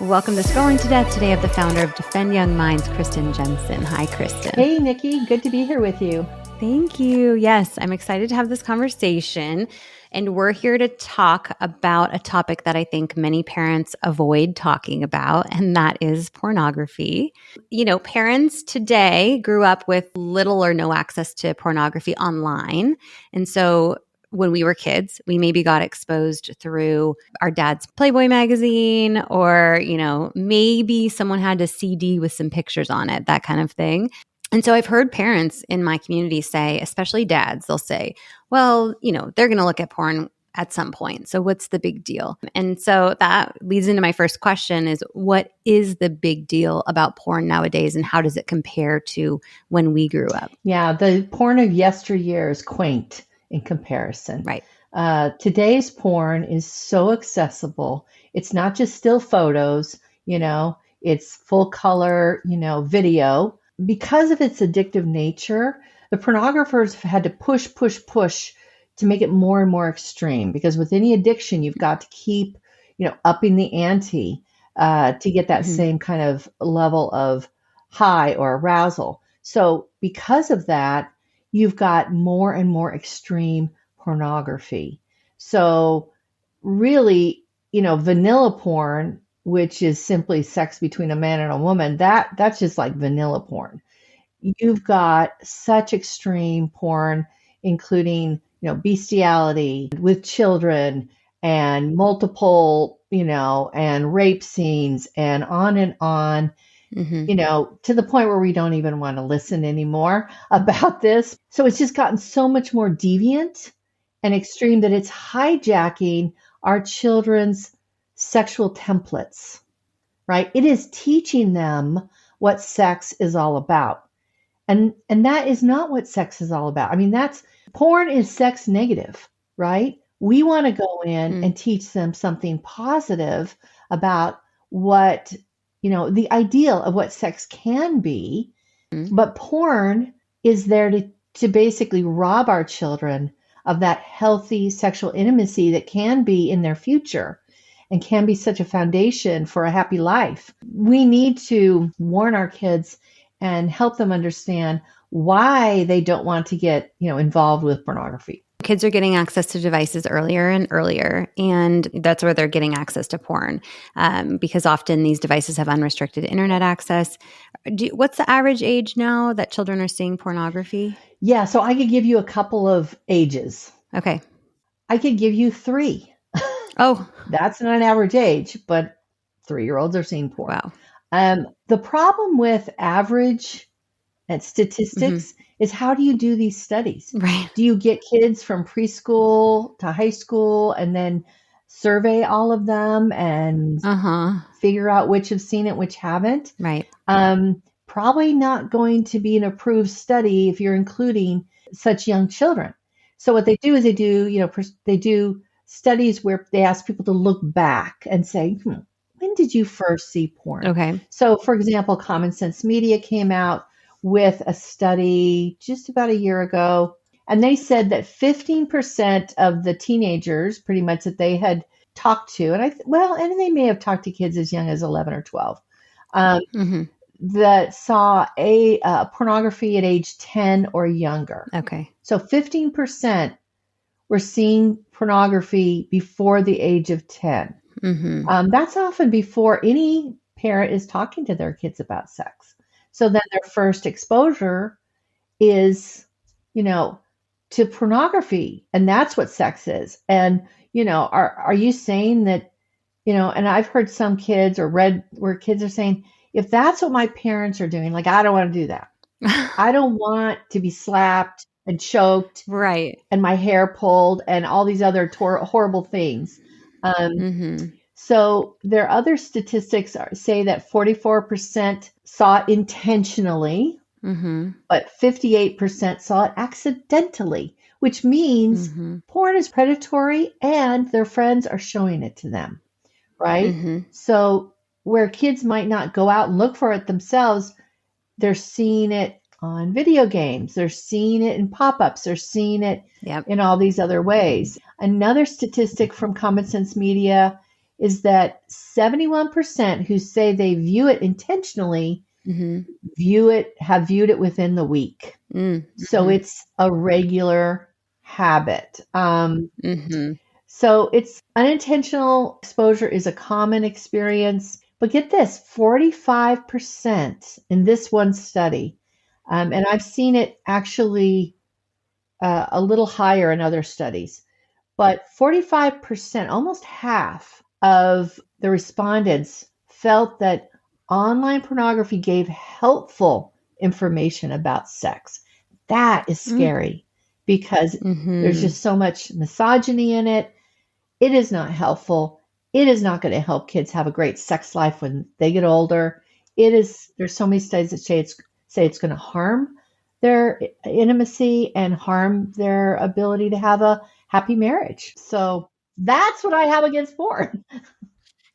Welcome to Scrolling to Death. Today I have the founder of Defend Young Minds, Kristen Jenson. Hi, Kristen. Hey, Nikki. Good to be here with you. Thank you. Yes, I'm excited to have this conversation. And we're here to talk about a topic that I think many parents avoid talking about, and that is pornography. You know, parents today grew up with little or no access to pornography online. And so when we were kids, we maybe got exposed through our dad's Playboy magazine, or, you know, maybe someone had a CD with some pictures on it, that kind of thing. And so I've heard parents in my community say, especially dads, they'll say, well, you know, they're going to look at porn at some point. So what's the big deal? And so that leads into my first question is, what is the big deal about porn nowadays, and how does it compare to when we grew up? Yeah, the porn of yesteryear is quaint in comparison. Right. Today's porn is so accessible. It's not just still photos, you know, it's full color, you know, video. Because of its addictive nature, the pornographers have had to push to make it more and more extreme, because with any addiction, you've got to keep, you know, upping the ante to get that same kind of level of high or arousal. So because of that, you've got more and more extreme pornography. So really, you know, vanilla porn, which is simply sex between a man and a woman, that's just like vanilla porn. You've got such extreme porn, including, you know, bestiality with children and multiple, you know, and rape scenes and on, you know, to the point where we don't even want to listen anymore about this. So it's just gotten so much more deviant and extreme that it's hijacking our children's sexual templates, right? It is teaching them what sex is all about. And that is not what sex is all about. I mean, porn is sex negative, right? We want to go in and teach them something positive about what, you know, the ideal of what sex can be. But porn is there to basically rob our children of that healthy sexual intimacy that can be in their future and can be such a foundation for a happy life. We need to warn our kids and help them understand why they don't want to get, you know, involved with pornography. Kids are getting access to devices earlier and earlier, and that's where they're getting access to porn, because often these devices have unrestricted internet access. What's the average age now that children are seeing pornography? Yeah, so I could give you a couple of ages. Okay. I could give you 3. Oh. That's not an average age, but 3-year-olds are seeing porn. Wow. The problem with average and statistics is, how do you do these studies? Right. Do you get kids from preschool to high school and then survey all of them and figure out which have seen it, which haven't? Right. Probably not going to be an approved study if you're including such young children. So what they do is they do studies where they ask people to look back and say, when did you first see porn? Okay. So, for example, Common Sense Media came out with a study just about a year ago, and they said that 15% of the teenagers, pretty much, that they had talked to, and they may have talked to kids as young as 11 or 12, that saw pornography at age 10 or younger. Okay. So 15% were seeing pornography before the age of 10. That's often before any parent is talking to their kids about sex. So then their first exposure is, you know, to pornography, and that's what sex is. And, you know, are you saying that, you know, and I've heard some kids or read where kids are saying, if that's what my parents are doing, like, I don't want to do that. I don't want to be slapped and choked, right, and my hair pulled and all these other horrible things. So there are other statistics say that 44% saw it intentionally, but 58% saw it accidentally, which means porn is predatory and their friends are showing it to them, right? So where kids might not go out and look for it themselves, they're seeing it on video games. They're seeing it in pop-ups. They're seeing it in all these other ways. Another statistic from Common Sense Media is that 71% who say they view it intentionally Mm-hmm. have viewed it within the week. So Mm-hmm. it's a regular habit. Mm-hmm. So it's unintentional exposure is a common experience. But get this, 45% in this one study, and I've seen it actually a little higher in other studies, but 45%, almost half of the respondents felt that online pornography gave helpful information about sex. That is scary because there's Mm-hmm. just so much misogyny in it. It is not helpful. It is not going to help kids have a great sex life when they get older. There's so many studies that say it's going to harm their intimacy and harm their ability to have a happy marriage. So that's what I have against porn.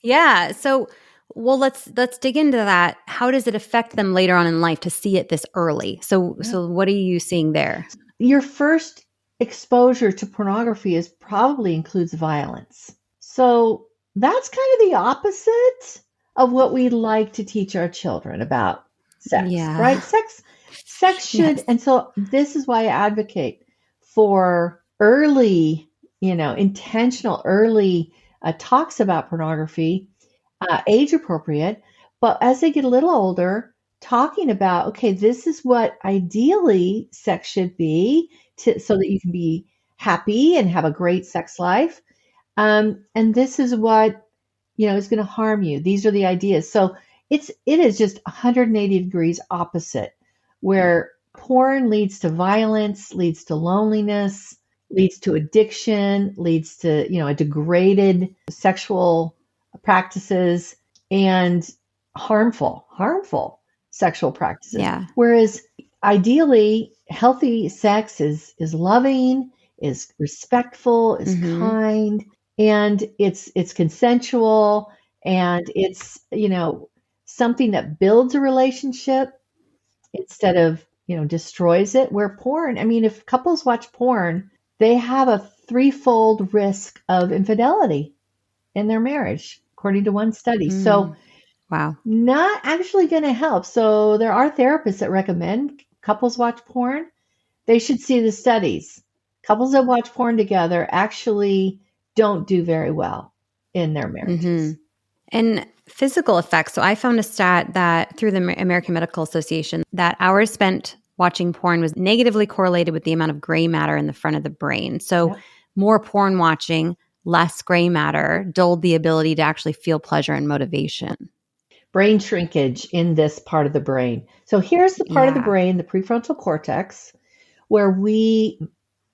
Yeah. So, well, let's dig into that. How does it affect them later on in life to see it this early? So what are you seeing there? Your first exposure to pornography is probably includes violence. So that's kind of the opposite of what we like to teach our children about sex, Yeah. right? Sex should, Yes. and so this is why I advocate for early, intentional early talks about pornography, age appropriate. But as they get a little older, talking about, okay, this is what ideally sex should be so that you can be happy and have a great sex life. And this is what, is going to harm you. These are the ideas. So it is just 180 degrees opposite, where porn leads to violence, leads to loneliness, leads to addiction, leads to, a degraded sexual practices and harmful sexual practices. Yeah. Whereas ideally, healthy sex is loving, is respectful, is Mm-hmm. kind, and it's consensual, and it's something that builds a relationship instead of destroys it. Where porn, I mean, if couples watch porn, they have a threefold risk of infidelity in their marriage, according to one study. So Wow. not actually going to help. So there are therapists that recommend couples watch porn. They should see the studies. Couples that watch porn together actually don't do very well in their Mm-hmm. marriages. And physical effects. So I found a stat that through the American Medical Association that hours spent watching porn was negatively correlated with the amount of gray matter in the front of the brain. So Yep. more porn watching, less gray matter, dulled the ability to actually feel pleasure and motivation. Brain shrinkage in this part of the brain. So here's the part of the Yeah. brain, the prefrontal cortex, where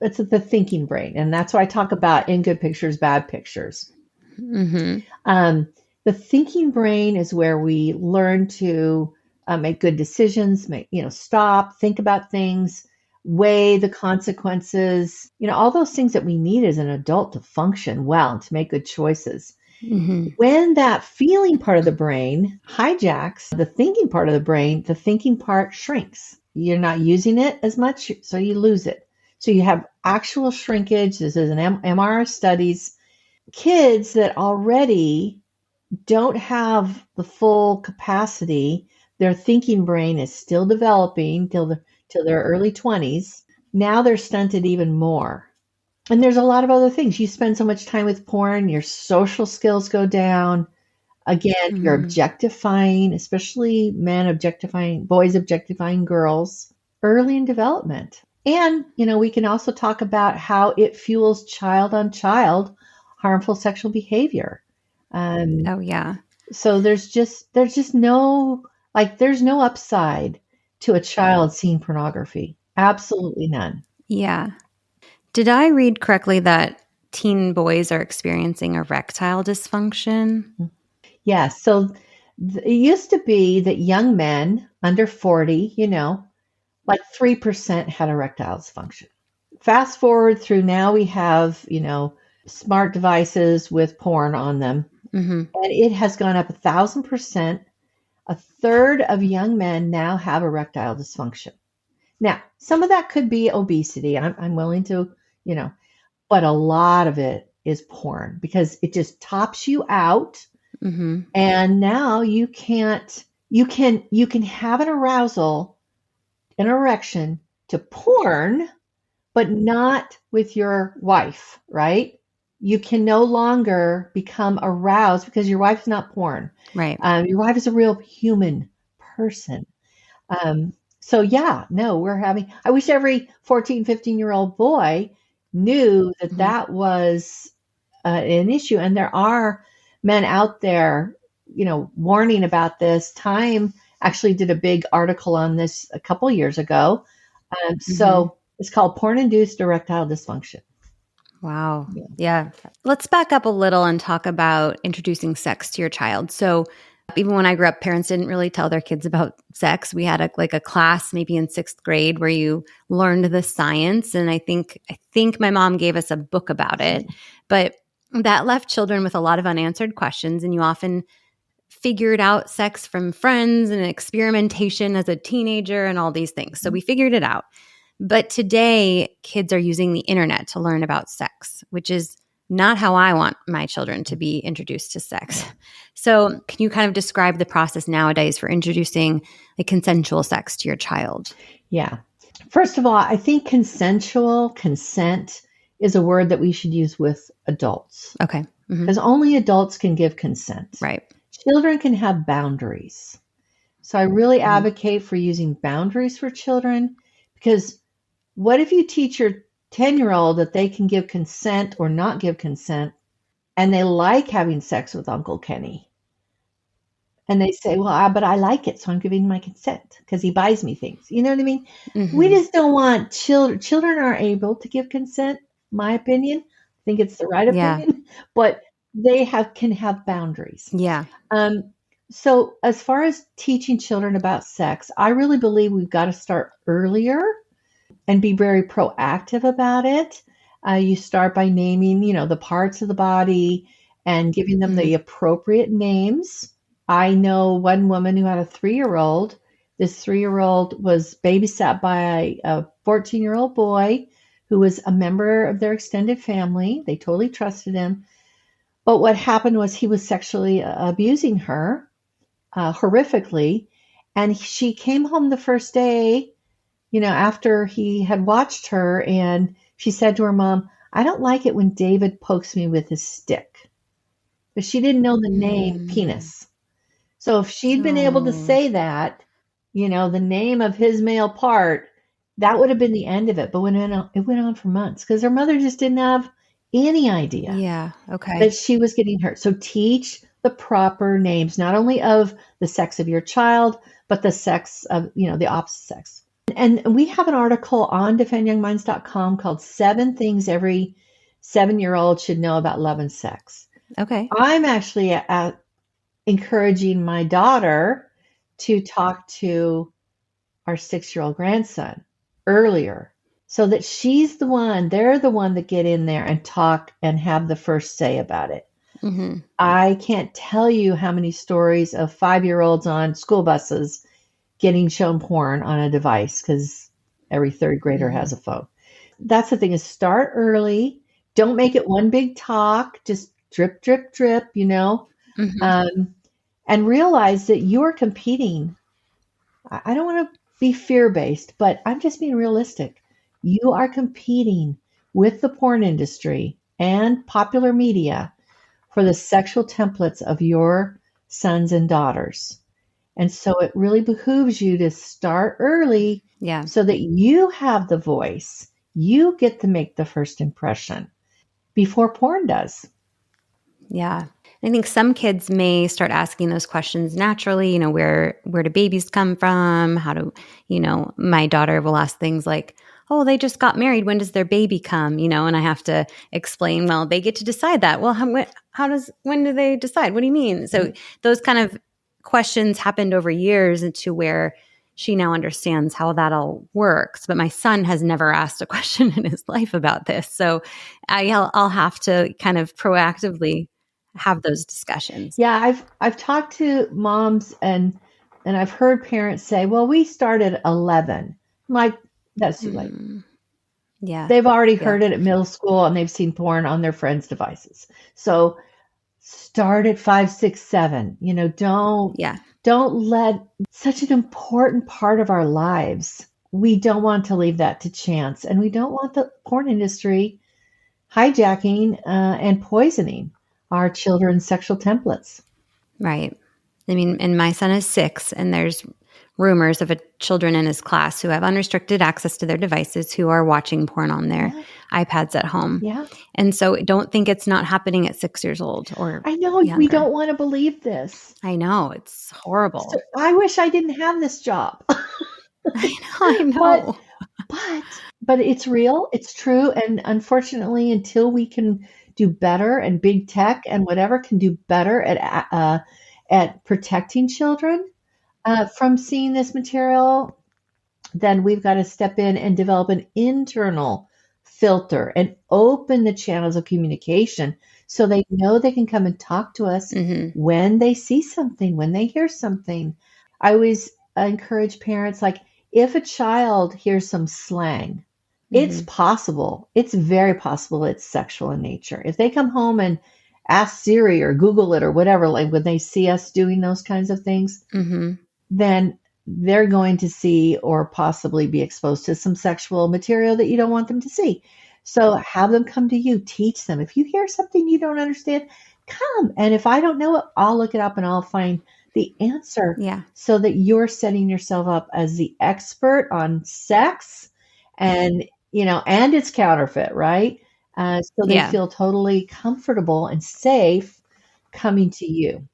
it's the thinking brain. And that's why I talk about in good pictures, bad pictures. Mm-hmm. Um, the thinking brain is where we learn to make good decisions, stop, think about things, weigh the consequences, all those things that we need as an adult to function well and to make good choices. Mm-hmm. When that feeling part of the brain hijacks the thinking part of the brain, the thinking part shrinks. You're not using it as much, so you lose it. So you have actual shrinkage. This is an MRI studies. Kids that already don't have the full capacity, their thinking brain is still developing till their early 20s. Now they're stunted even more. And there's a lot of other things. You spend so much time with porn, your social skills go down. Again, you're Mm-hmm. objectifying, especially boys objectifying girls early in development. And, we can also talk about how it fuels child on child harmful sexual behavior. Um, Oh, yeah. so there's no upside to a child seeing pornography. Absolutely none. Yeah. Did I read correctly that teen boys are experiencing erectile dysfunction? Yeah. So it used to be that young men under 40, like 3% had erectile dysfunction. Fast forward through now, we have, smart devices with porn on them, Mm-hmm. and it has gone up 1,000%. A third of young men now have erectile dysfunction. Now, some of that could be obesity. I'm willing to, but a lot of it is porn because it just tops you out. Mm-hmm. And now you can have an arousal, an erection to porn, but not with your wife, right? You can no longer become aroused because your wife's not porn. Right. Your wife is a real human person. So yeah, no, I wish every 14, 15-year-old boy knew that Mm-hmm. that was an issue. And there are men out there, warning about this. Time actually did a big article on this a couple years ago. Mm-hmm. So it's called porn-induced erectile dysfunction. Wow. Yeah. Yeah. Let's back up a little and talk about introducing sex to your child. So, even when I grew up, parents didn't really tell their kids about sex. We had a class maybe in 6th grade where you learned the science, and I think my mom gave us a book about it. But that left children with a lot of unanswered questions, and you often figured out sex from friends and experimentation as a teenager and all these things. So we figured it out. But today, kids are using the internet to learn about sex, which is not how I want my children to be introduced to sex. So, can you kind of describe the process nowadays for introducing consensual sex to your child? Yeah. First of all, I think consent is a word that we should use with adults Okay. Mm-hmm. because only adults can give consent. Right. Children can have boundaries. So I really Mm-hmm. advocate for using boundaries for children because what if you teach your 10-year-old that they can give consent or not give consent and they like having sex with Uncle Kenny? And they say, well, but I like it, so I'm giving my consent because he buys me things. You know what I mean? We Mm-hmm. just don't want children. Children are able to give consent, my opinion. I think it's the right Yeah. opinion, but they can have boundaries. Yeah. So as far as teaching children about sex, I really believe we've got to start earlier and be very proactive about it. You start by naming, the parts of the body and giving them Mm-hmm. the appropriate names. I know one woman who had a 3-year-old. This 3-year-old was babysat by a 14-year-old boy who was a member of their extended family. They totally trusted him. But what happened was he was sexually abusing her horrifically. And she came home the first day, after he had watched her, and she said to her mom, I don't like it when David pokes me with his stick. But she didn't know the name Mm. penis. So if she'd been able to Oh. say that, the name of his male part, that would have been the end of it. But it went on for months because her mother just didn't have any idea Yeah. Okay. that she was getting hurt. So teach the proper names, not only of the sex of your child, but the sex of, the opposite sex. And we have an article on defendyoungminds.com called 7 Things Every 7-Year-Old Should Know About Love and Sex. Okay. I'm actually encouraging my daughter to talk to our 6-year-old grandson earlier so that they're the one that get in there and talk and have the first say about it. Mm-hmm. I can't tell you how many stories of 5-year-olds on school buses getting shown porn on a device because every 3rd grader Mm-hmm. has a phone. That's the thing, is start early. Don't make it one big talk. Just drip, drip, drip, Mm-hmm. and realize that you're competing. I don't want to be fear-based, but I'm just being realistic. You are competing with the porn industry and popular media for the sexual templates of your sons and daughters. And so it really behooves you to start early Yeah. so that you have the voice. You get to make the first impression before porn does. Yeah. I think some kids may start asking those questions naturally, where do babies come from? How do, my daughter will ask things like, oh, they just got married. When does their baby come? And I have to explain, well, they get to decide that. Well, when do they decide? What do you mean? So those kind of questions happened over years into where she now understands how that all works. But my son has never asked a question in his life about this. So I'll have to kind of proactively have those discussions. Yeah, I've talked to moms and I've heard parents say, "Well, we start at 11." I'm like, that's too late. Mm. Yeah. They've already Yeah. heard it at middle school and they've seen porn on their friends' devices. So start at 5, 6, 7. Yeah. Don't let such an important part of our lives. We don't want to leave that to chance, and we don't want the porn industry hijacking and poisoning our children's sexual templates. Right. I mean, and my son is 6, and there's rumors of children in his class who have unrestricted access to their devices who are watching porn on their Yeah, iPads at home. yeah. And so don't think it's not happening at 6 years old or I know we younger. don't want to believe this. I know. It's So horrible. I wish I didn't have this job. I but know. but it's real, it's true, and unfortunately, until we can do better, and big tech and whatever can do better at protecting children from seeing this material, then we've got to step in and develop an internal filter and open the channels of communication so they know they can come and talk to us Hmm. when they see something, when they hear something. I always encourage parents, like, if a child hears some slang, it's Hmm. possible, it's very possible it's sexual in nature. If they come home and ask Siri or Google it or whatever, like when they see us doing those kinds of things, Hmm. then they're going to see or possibly be exposed to some sexual material that you don't want them to see. So have them come to you, teach them. If you hear something you don't understand, come. And if I don't know it, I'll look it up and I'll find the answer Yeah. so that you're setting yourself up as the expert on sex and, and its counterfeit, right? So they Yeah. feel totally comfortable and safe coming to you.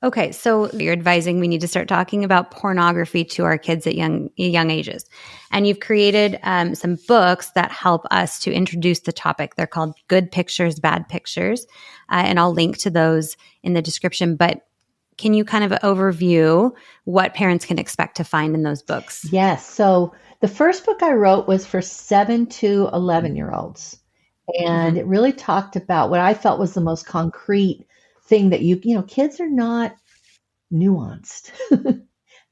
Okay, so you're advising we need to start talking about pornography to our kids at young ages, and you've created some books that help us to introduce the topic. They're called "Good Pictures, Bad Pictures," and I'll link to those in the description. But can you kind of overview what parents can expect to find in those books? Yes. So the first book I wrote was for 7 to 11-year-olds. And Hmm. it really talked about what I felt was the most concrete thing that kids are not nuanced.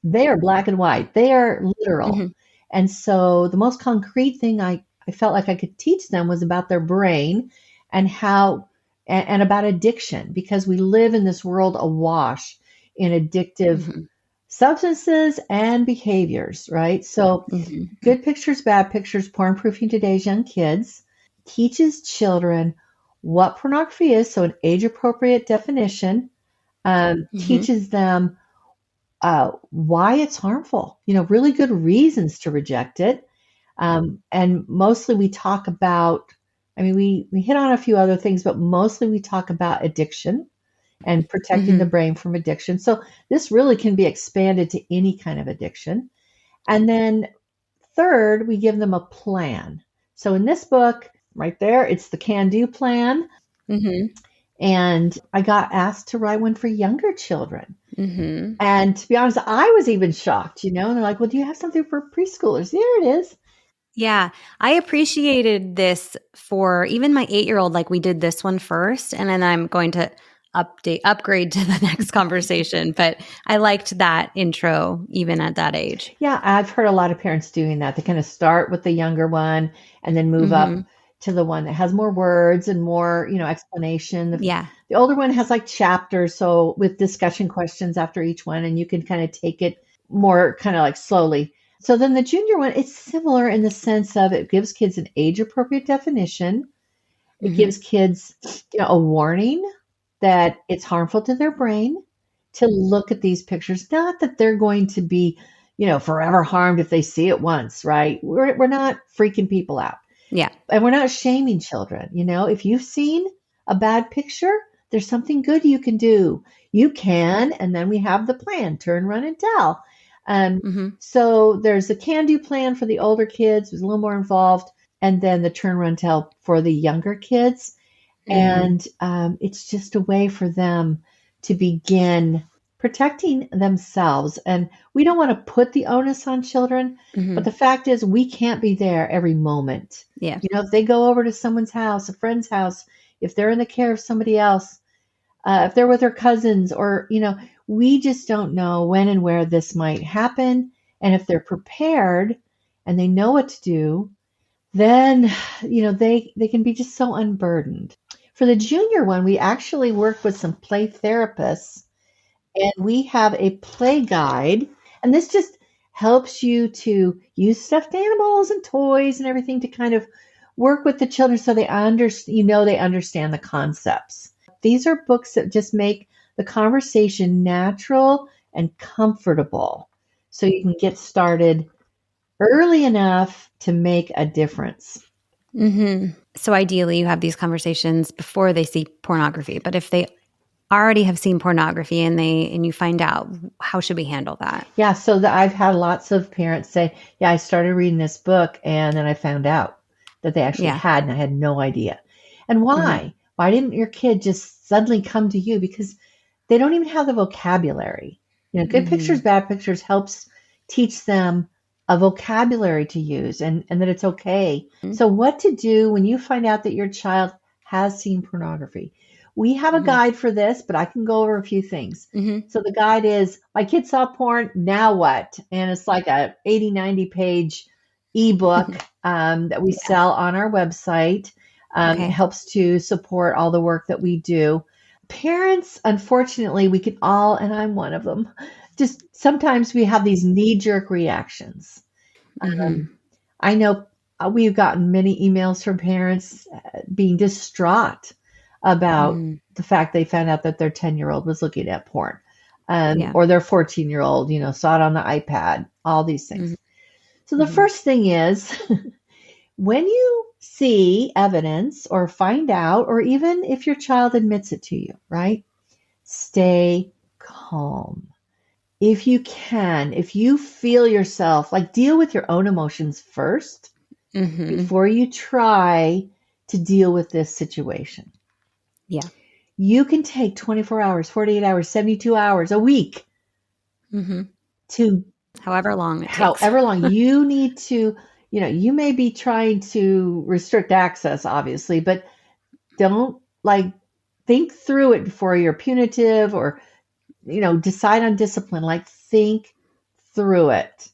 They are black and white. They are literal. Hmm. And so the most concrete thing I felt like I could teach them was about their brain and how, and about addiction, because we live in this world awash in addictive Hmm. substances and behaviors, right? So Hmm. Good Pictures, Bad Pictures, Porn Proofing Today's Young Kids teaches children what pornography is, so an age appropriate definition, Hmm. teaches them why it's harmful, really good reasons to reject it. And mostly we talk about, I mean, we hit on a few other things, but mostly we talk about addiction and protecting the Hmm. brain from addiction. So this really can be expanded to any kind of addiction. And then third, we give them a plan. So in this book, right there, it's the can do plan. Hmm. And I got asked to write one for younger children. Hmm. And to be honest, I was even shocked, and they're like, well, do you have something for preschoolers? There it is. Yeah, I appreciated this for even my 8-year-old. Like we did this one first, and then I'm going to upgrade to the next conversation. But I liked that intro even at that age. Yeah, I've heard a lot of parents doing that. They kind of start with the younger one and then move up Hmm. to the one that has more words and more, explanation. Yeah. The older one has like chapters, so with discussion questions after each one, and you can kind of take it more kind of like slowly. So then the junior one, it's similar in the sense of it gives kids an age appropriate definition. It Hmm. gives kids, a warning that it's harmful to their brain to look at these pictures. Not that they're going to be, forever harmed if they see it once, right? We're not freaking people out. Yeah. And we're not shaming children. If you've seen a bad picture, there's something good you can do. You can, and then we have the plan, turn, run, and tell. Hmm. So there's a can do plan for the older kids, who's a little more involved, and then the turn, run, tell for the younger kids. Hmm. And it's just a way for them to begin protecting themselves. And we don't want to put the onus on children, but Hmm. the fact is, we can't be there every moment. Yeah. If they go over to someone's house, a friend's house, if they're in the care of somebody else, if they're with their cousins, or, we just don't know when and where this might happen. And if they're prepared and they know what to do, then they can be just so unburdened. For the junior one, we actually work with some play therapists, and we have a play guide, and this just helps you to use stuffed animals and toys and everything to kind of work with the children so they understand the concepts. These are books that just make the conversation natural and comfortable so you can get started early enough to make a difference. So ideally, you have these conversations before they see pornography. But if they already have seen pornography and you find out, how should we handle that? Yeah, so I've had lots of parents say, "Yeah, I started reading this book, and then I found out that they actually Yeah. had, and I had no idea." And why? Why didn't your kid just suddenly come to you? Because they don't even have the vocabulary. Good pictures, bad pictures helps teach them a vocabulary to use, and that it's okay. So what to do when you find out that your child has seen pornography? We have a guide for this, but I can go over a few things. So the guide is, my kid saw porn, now what? And it's like a 80, 90 page ebook that we sell on our website. It helps to support all the work that we do. Parents, unfortunately, we can all, and I'm one of them, just sometimes we have these knee-jerk reactions. I know we've gotten many emails from parents being distraught about the fact they found out that their 10-year-old was looking at porn, or their 14-year-old, saw it on the iPad, all these things. So the first thing is, when you see evidence or find out, or even if your child admits it to you, right? Stay calm. If you can, if you feel yourself, like, deal with your own emotions first before you try to deal with this situation. Yeah. You can take 24 hours, 48 hours, 72 hours, a week to however long it takes. However long you need to, you may be trying to restrict access, obviously, but don't think through it before you're punitive or, decide on discipline. Think through it.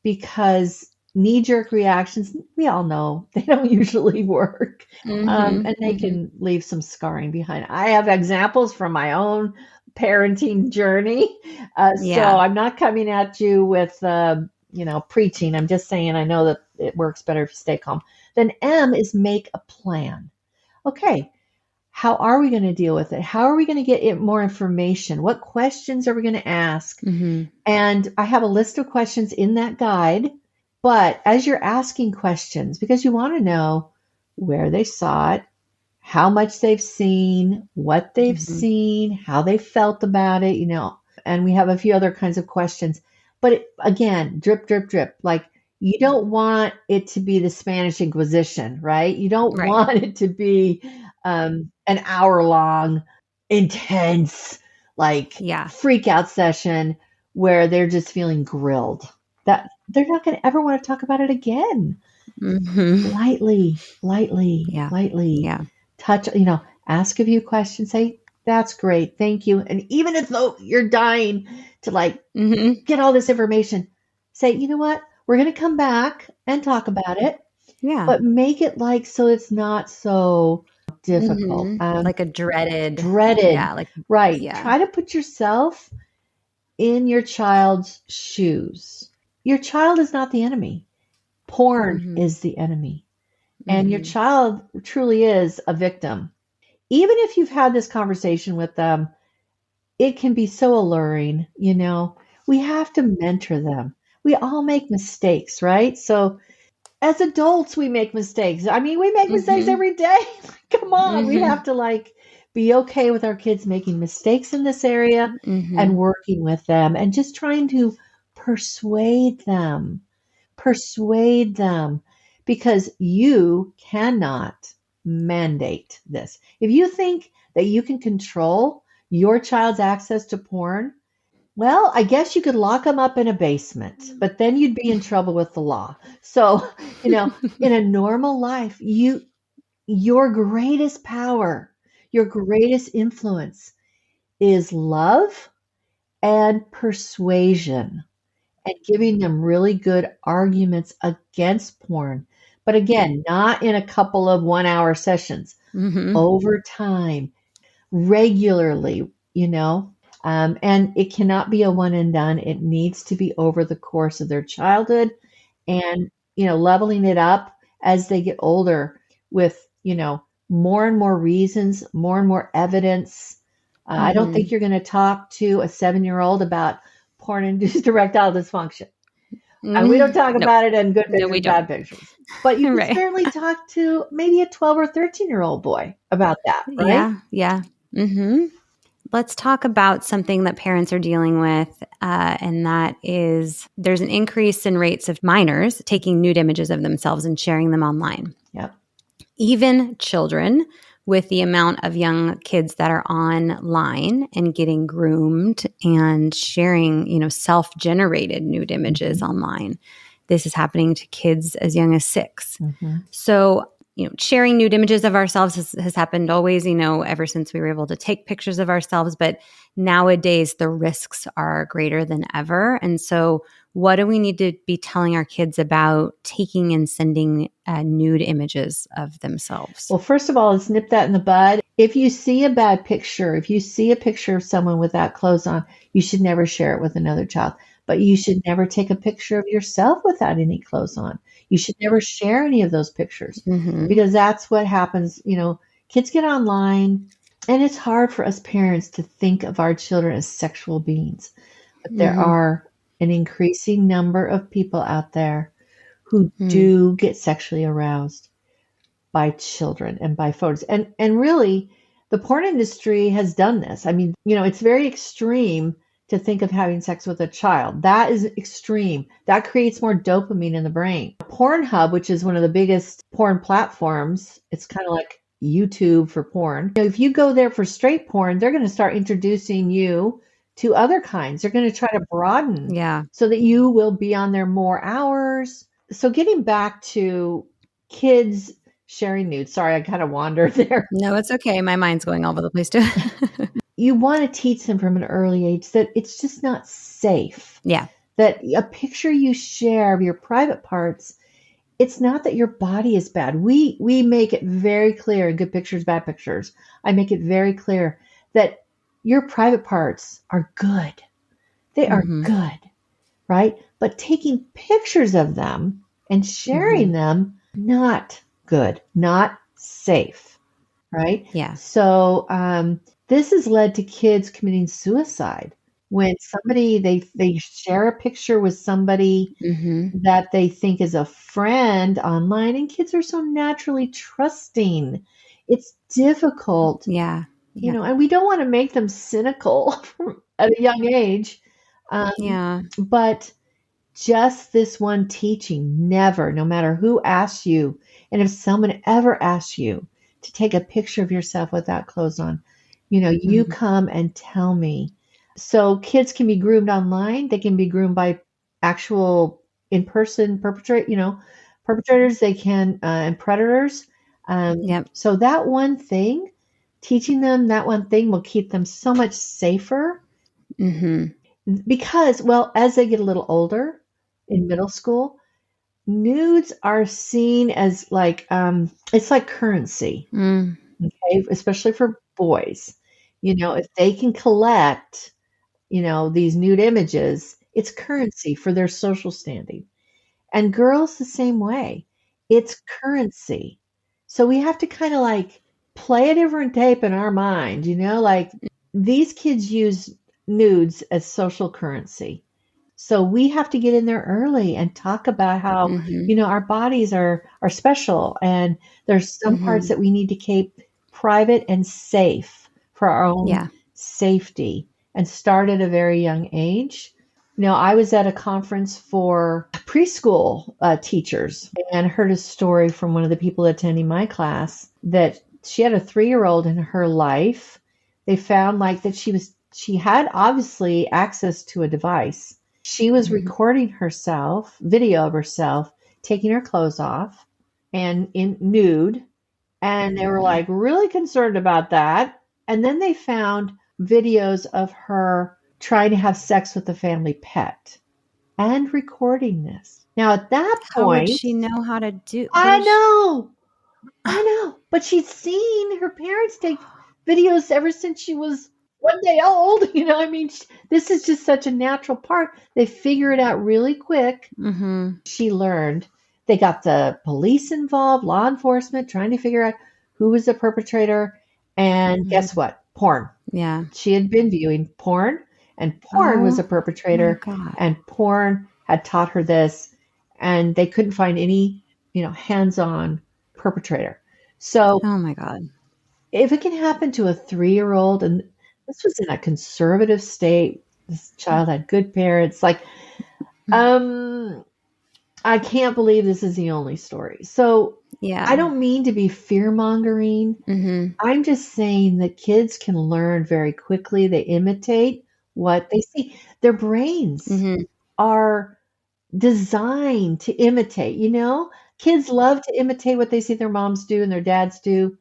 Because knee-jerk reactions, we all know they don't usually work, and they can leave some scarring behind. I have examples from my own parenting journey, so I'm not coming at you with preaching. I'm just saying I know that it works better if you stay calm. Then M is make a plan. Okay, how are we going to deal with it? How are we going to get more information? What questions are we going to ask? And I have a list of questions in that guide. But as you're asking questions, because you want to know where they saw it, how much they've seen, what they've seen, how they felt about it, and we have a few other kinds of questions. But again, drip, drip, drip. You don't want it to be the Spanish Inquisition, right? You don't want it to be an hour-long, intense, freak out session where they're just feeling grilled. That they're not going to ever want to talk about it again. Lightly. Touch, ask a few questions, say, that's great, thank you. And even if you're dying to get all this information, say, you know what, we're going to come back and talk about it. Yeah. But make it so it's not so difficult. Like a dreaded. Yeah. Right. Yeah. Try to put yourself in your child's shoes. Your child is not the enemy. Porn is the enemy. And your child truly is a victim. Even if you've had this conversation with them, it can be so alluring, We have to mentor them. We all make mistakes, right? So as adults, we make mistakes. I mean, we make mistakes every day. Come on. We have to be okay with our kids making mistakes in this area and working with them and just trying to persuade them, because you cannot mandate this. If you think that you can control your child's access to porn, well, I guess you could lock them up in a basement, but then you'd be in trouble with the law. So, in a normal life, your greatest power, your greatest influence is love and persuasion. and giving them really good arguments against porn. But again, not in a couple of 1 hour sessions, Mm-hmm. over time, regularly, and it cannot be a one and done. It needs to be over the course of their childhood and, leveling it up as they get older with, more and more reasons, more and more evidence. I don't Mm-hmm. think you're going to talk to a 7-year-old about porn induced erectile dysfunction. And we don't talk Nope. about it in good No, we pictures, don't. bad pictures. But you can Right. certainly talk to maybe a 12 or 13-year-old boy about that, right? Yeah. Yeah. Mm-hmm. Let's talk about something that parents are dealing with, and that is there's an increase in rates of minors taking nude images of themselves and sharing them online. Yep. Even children, with the amount of young kids that are online and getting groomed and sharing, self-generated nude images online. This is happening to kids as young as 6. Mm-hmm. So, sharing nude images of ourselves has happened always, ever since we were able to take pictures of ourselves. But nowadays, the risks are greater than ever. And so, what do we need to be telling our kids about taking and sending nude images of themselves? Well, first of all, let's nip that in the bud. If you see a bad picture, if you see a picture of someone without clothes on, you should never share it with another child. But you should never take a picture of yourself without any clothes on. You should never share any of those pictures Mm-hmm. because that's what happens. Kids get online, and it's hard for us parents to think of our children as sexual beings. But there Mm-hmm. are an increasing number of people out there who Mm. do get sexually aroused by children and by photos. And really, the porn industry has done this. I mean, it's very extreme to think of having sex with a child. That is extreme. That creates more dopamine in the brain. Pornhub, which is one of the biggest porn platforms, it's kind of like YouTube for porn. If you go there for straight porn, they're going to start introducing you to other kinds. They're going to try to broaden Yeah. so that you will be on there more hours. So getting back to kids sharing nudes. Sorry, I kind of wandered there. No, it's okay. My mind's going all over the place too. You want to teach them from an early age that it's just not safe. Yeah. That a picture you share of your private parts, it's not that your body is bad. We make it very clear in Good Pictures, Bad Pictures. I make it very clear that your private parts are good. They are Mm-hmm. good, right? But taking pictures of them and sharing Mm-hmm. them, not good, not safe, right? Yeah. So this has led to kids committing suicide when somebody they share a picture with somebody Mm-hmm. that they think is a friend online, and kids are so naturally trusting. It's difficult, Yeah. Yeah. and we don't want to make them cynical at a young age. Yeah. But just this one teaching, never, no matter who asks you, and if someone ever asks you to take a picture of yourself without clothes on, you Mm-hmm. come and tell me. So kids can be groomed online. They can be groomed by actual in-person perpetrators. They can, and predators. Yep. So that one thing, teaching them that one thing will keep them so much safer Mm-hmm. because, well, as they get a little older in middle school, nudes are seen as like it's like currency, Mm. okay, especially for boys. If they can collect, these nude images, it's currency for their social standing. And girls the same way. It's currency. So we have to kind of like play a different tape in our mind, like these kids use nudes as social currency. So we have to get in there early and talk about how, Mm-hmm. our bodies are special and there's some parts Mm-hmm. that we need to keep private and safe for our own Yeah. safety and start at a very young age. I was at a conference for preschool teachers and heard a story from one of the people attending my class that she had a 3-year-old in her life. They found like that she had obviously access to a device. She was Mm-hmm. recording herself, video of herself, taking her clothes off and in nude. And they were like really concerned about that. And then they found videos of her trying to have sex with the family pet. and recording this. Now, at that How would point, she know how to do? What I is she? know, I know, but she's seen her parents take videos ever since she was 1 day old. I mean, this is just such a natural part. They figure it out really quick. Mm-hmm. She learned. They got the police involved, law enforcement, trying to figure out who was the perpetrator. And guess what? Porn. Yeah. She had been viewing porn, and porn was a Oh my perpetrator, God. and porn had taught her this, and they couldn't find any, hands-on perpetrator. So Oh my God. if it can happen to a 3-year-old, and this was in a conservative state, this child had good parents, like, I can't believe this is the only story. So Yeah. I don't mean to be fear mongering. Mm-hmm. I'm just saying that kids can learn very quickly. They imitate what they see. Their brains Mm-hmm. are designed to imitate, Kids love to imitate what they see their moms do and their dads do.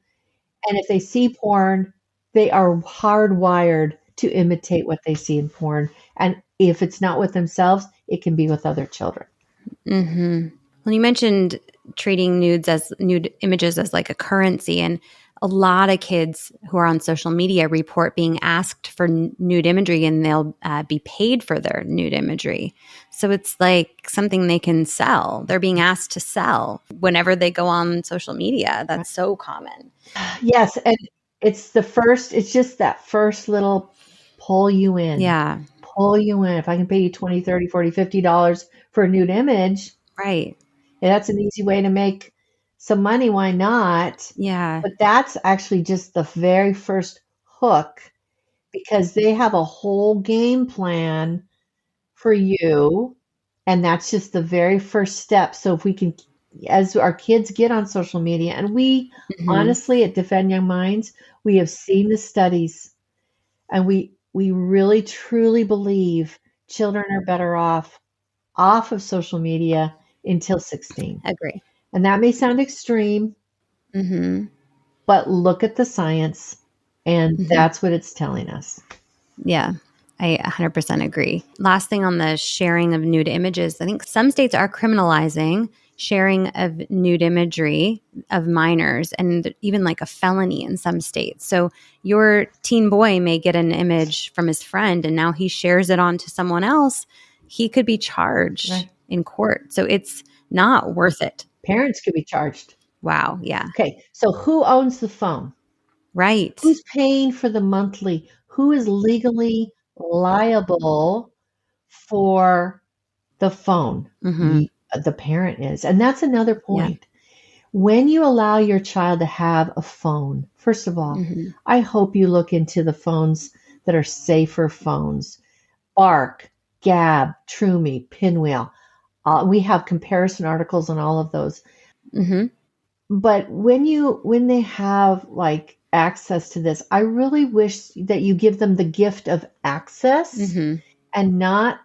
And if they see porn, they are hardwired to imitate what they see in porn. And if it's not with themselves, it can be with other children. Mm-hmm. Well, you mentioned treating nude images as like a currency, and a lot of kids who are on social media report being asked for nude imagery, and they'll be paid for their nude imagery. So it's like something they can sell. They're being asked to sell whenever they go on social media. That's so common. Yes, and it's just that first little pull you in. Yeah. Pull you in. If I can pay you $20, $30, $40, $50 for a nude image, Right. that's an easy way to make some money. Why not? Yeah. But that's actually just the very first hook, because they have a whole game plan for you. And that's just the very first step. So if we can, as our kids get on social media, and we honestly at Defend Young Minds, we have seen the studies, and we really truly believe children are better off of social media until 16. Agree. And that may sound extreme, but look at the science, and that's what it's telling us. Yeah, I 100% agree. Last thing on the sharing of nude images, I think some states are criminalizing sharing of nude imagery of minors, and even like a felony in some states. So your teen boy may get an image from his friend, and now he shares it on to someone else. He could be charged in court. So it's not worth it. Parents could be charged. Wow. Yeah. Okay, so who owns the phone? Right. Who's paying for the monthly? Who is legally liable for the phone? The parent is. And that's another point. When you allow your child to have a phone, first of all, I hope you look into the phones that are safer phones. Bark, Gab, TrueMe, Pinwheel. We have comparison articles on all of those. But when they have like access to this, I really wish that you give them the gift of access and not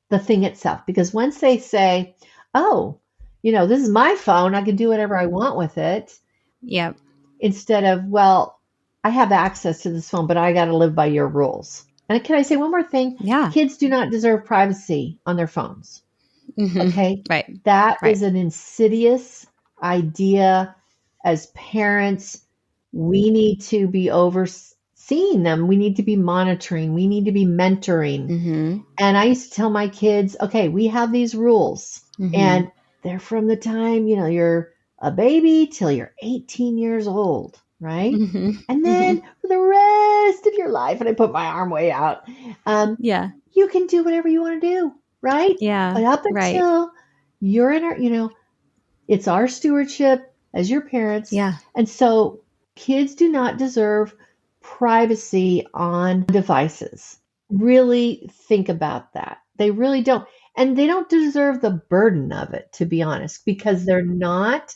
the thing itself. Because once they say, oh, this is my phone, I can do whatever I want with it. Yep. Instead of, well, I have access to this phone, but I got to live by your rules. And can I say one more thing? Yeah. Kids do not deserve privacy on their phones. Okay? Right. That is an insidious idea. As parents, we need to be overseeing them. We need to be monitoring. We need to be mentoring. And I used to tell my kids, okay, we have these rules, and they're from the time, you're a baby till you're 18 years old, right? And then for the rest of your life, and I put my arm way out, you can do whatever you want to do, right? Yeah. But up until you're in our, it's our stewardship as your parents. Yeah. And so kids do not deserve privacy on devices. Really think about that. They really don't. And they don't deserve the burden of it, to be honest, because they're not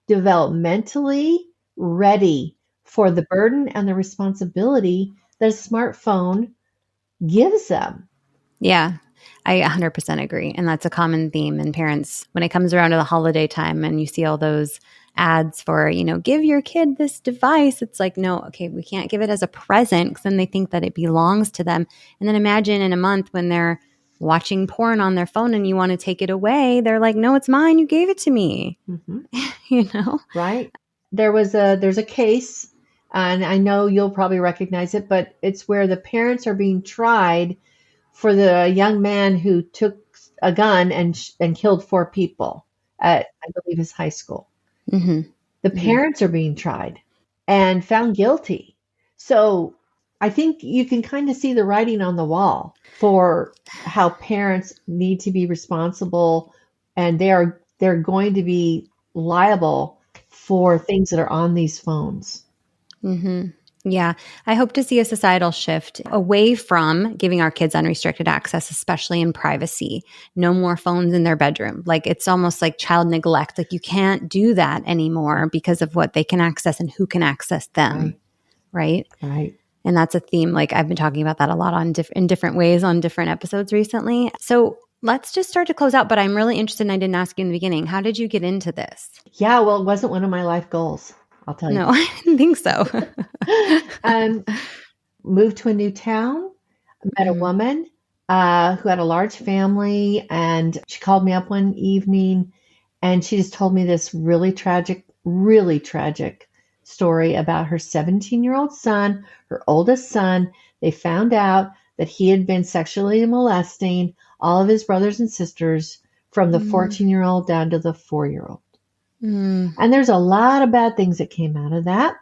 developmentally ready for the burden and the responsibility that a smartphone gives them. Yeah, I 100% agree. And that's a common theme in parents when it comes around to the holiday time and you see all those ads for, give your kid this device. It's like, no, okay, we can't give it as a present because then they think that it belongs to them. And then imagine in a month when they're watching porn on their phone and you want to take it away, they're like, no, it's mine. You gave it to me. You know? Right. There's a case, and I know you'll probably recognize it, but it's where the parents are being tried for the young man who took a gun and killed 4 people at, I believe, his high school. The parents are being tried and found guilty. So I think you can kind of see the writing on the wall for how parents need to be responsible, and they're going to be liable for things that are on these phones. Yeah. I hope to see a societal shift away from giving our kids unrestricted access, especially in privacy. No more phones in their bedroom. Like, it's almost like child neglect. Like, you can't do that anymore because of what they can access and who can access them. Right. And that's a theme. Like, I've been talking about that a lot in different ways on different episodes recently. So let's just start to close out. But I'm really interested, and I didn't ask you in the beginning, how did you get into this? Yeah, well, it wasn't one of my life goals, I'll tell you. No, I didn't think so. Moved to a new town, met a woman who had a large family, and she called me up one evening, and she just told me this really tragic story about her 17-year-old son, her oldest son. They found out that he had been sexually molesting all of his brothers and sisters from the 14-year-old down to the 4-year-old. And there's a lot of bad things that came out of that.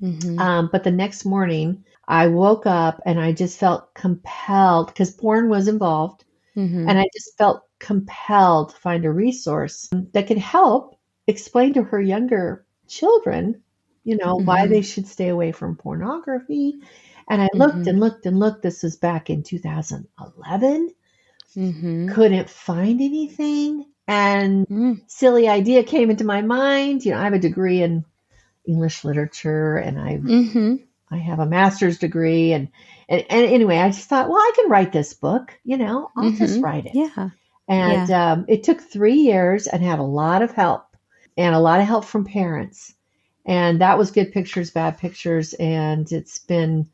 But the next morning, I woke up and I just felt compelled, because porn was involved, and I just felt compelled to find a resource that could help explain to her younger children, why they should stay away from pornography. And I looked and looked and looked. This was back in 2011. Couldn't find anything. And silly idea came into my mind. I have a degree in English literature, and I have a master's degree. And anyway, I just thought, well, I can write this book. I'll just write it. Yeah. And it took 3 years and had a lot of help, and a lot of help from parents. And that was Good Pictures, Bad Pictures. And it's been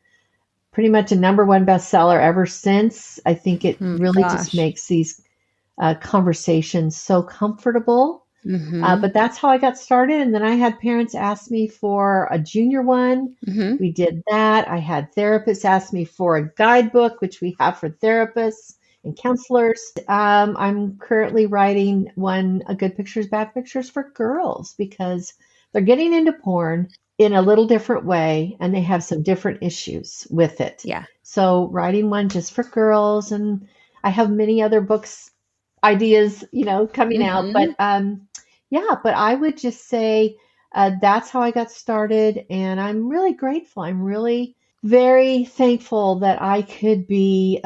pretty much a #1 bestseller ever since. I think it really just makes these conversations so comfortable. But that's how I got started. And then I had parents ask me for a junior one. We did that. I had therapists ask me for a guidebook, which we have for therapists and counselors. I'm currently writing a Good Pictures, Bad Pictures for girls, because they're getting into porn in a little different way, and they have some different issues with it. Yeah. So writing one just for girls, and I have many other books ideas, coming out. But but I would just say that's how I got started, and I'm really grateful. I'm really very thankful that I could be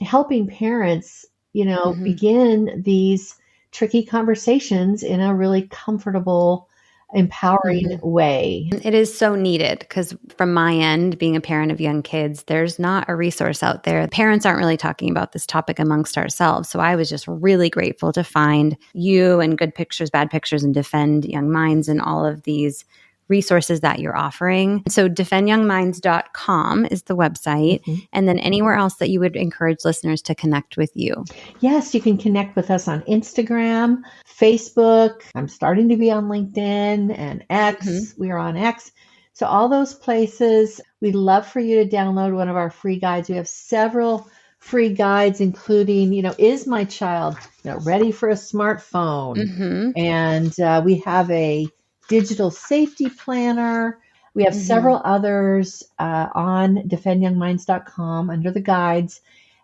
helping parents, begin these tricky conversations in a really comfortable, empowering way. It is so needed, because from my end, being a parent of young kids, there's not a resource out there. Parents aren't really talking about this topic amongst ourselves. So I was just really grateful to find you and Good Pictures, Bad Pictures, and Defend Young Minds, and all of these resources that you're offering. So defendyoungminds.com is the website. And then anywhere else that you would encourage listeners to connect with you. Yes, you can connect with us on Instagram, Facebook. I'm starting to be on LinkedIn and X. We are on X. So all those places, we'd love for you to download one of our free guides. We have several free guides, including, is my child ready for a smartphone? And we have a digital safety planner. We have several others on defendyoungminds.com under the guides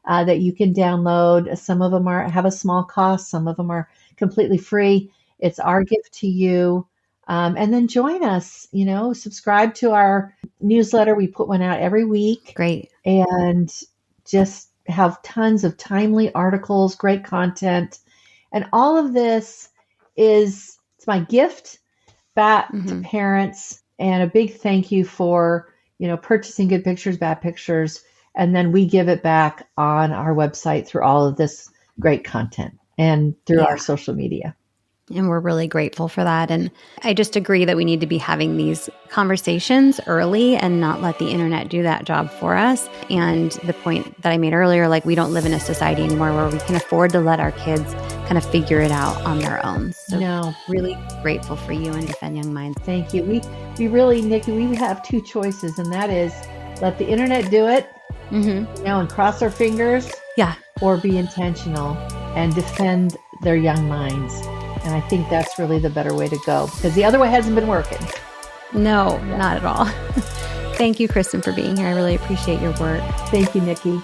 that you can download. Some of them have a small cost. Some of them are completely free. It's our gift to you. And then join us, subscribe to our newsletter. We put one out every week. Great. And just have tons of timely articles, great content. And all of this it's my gift back to parents, and a big thank you for, purchasing Good Pictures, Bad Pictures. And then we give it back on our website through all of this great content and through our social media. And we're really grateful for that. And I just agree that we need to be having these conversations early and not let the internet do that job for us. And the point that I made earlier, like we don't live in a society anymore where we can afford to let our kids kind of figure it out on their own. So No. really grateful for you and Defend Young Minds. Thank you. We really, Nikki, we have two choices, and that is let the internet do it, and cross our fingers. Yeah. Or be intentional and defend their young minds. And I think that's really the better way to go, because the other way hasn't been working. No, not at all. Thank you, Kristen, for being here. I really appreciate your work. Thank you, Nikki.